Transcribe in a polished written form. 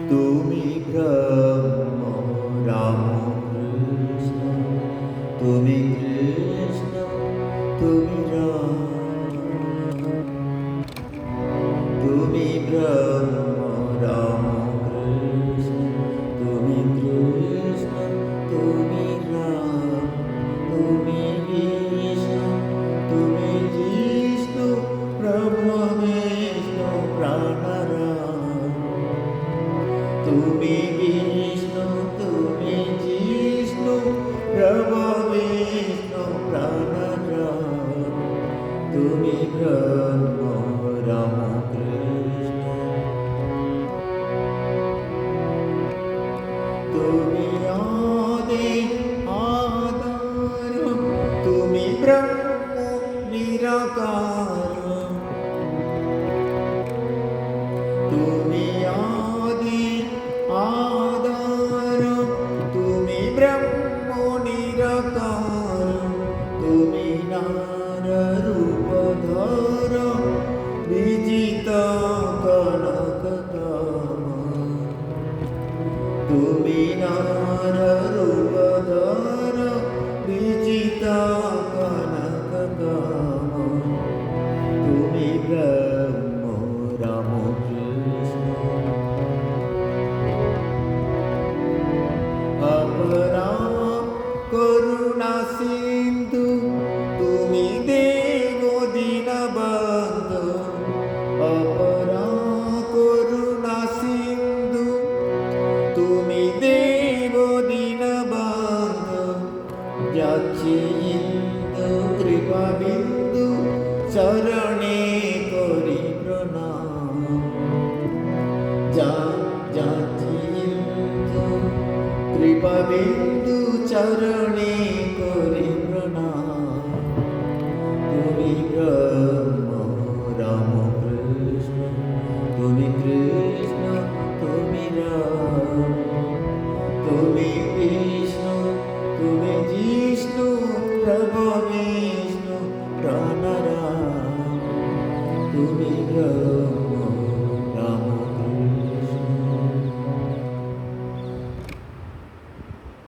তুমি ব্রহ্ম রাম কৃষ্ণ, তুমি কৃষ্ণ, তুমি রাম, তুমি ব্রহ্ম রাম কৃষ্ণ, তুমি কৃষ্ণ, তুমি রাম, তুমি বিষ্ণু, তুমি জিষ্ণু, ব্রহ্ম বিষ্ণু প্রাণরাম, তুমি বিষ্ণু, তুমি জিষ্ণু, ব্রহ্ম বিষ্ণু প্রাণরাম, তুমি ব্রহ্ম রাম কৃষ্ণ, তুমি আদি আধার, তুমি ব্রহ্ম নিরাকার, তুমি আদি আধার, তুমি ব্রহ্ম নিরাকার, তুমি নার রূপধর, বিজিত কনকধাম, তুমি নার রূপধর, বিজিত কনকধাম, তুমি ব্রহ্ম রাম কৃষ্ণ, অপরাম করুণা সিন্ধু, তুমি দেব দীনবন্ধু, অপরাম করুণা সিন্ধু, তুমি দেব দীনবন্ধু, যাচ্ছি ইন্দু কৃপা বিন্দু, চরণে করি প্রণাম, যাচ্ছি ইন্দু কৃপা বিন্দু, চরণে করি প্রণাম, তুমি ব্রহ্ম রাম কৃষ্ণ, তুমি কৃষ্ণ, তুমি রাম, তুমি বিষ্ণু, তুমি জিষ্ণু, প্রভু বিষ্ণু প্রাণরাম, তুমি ব্রহ্ম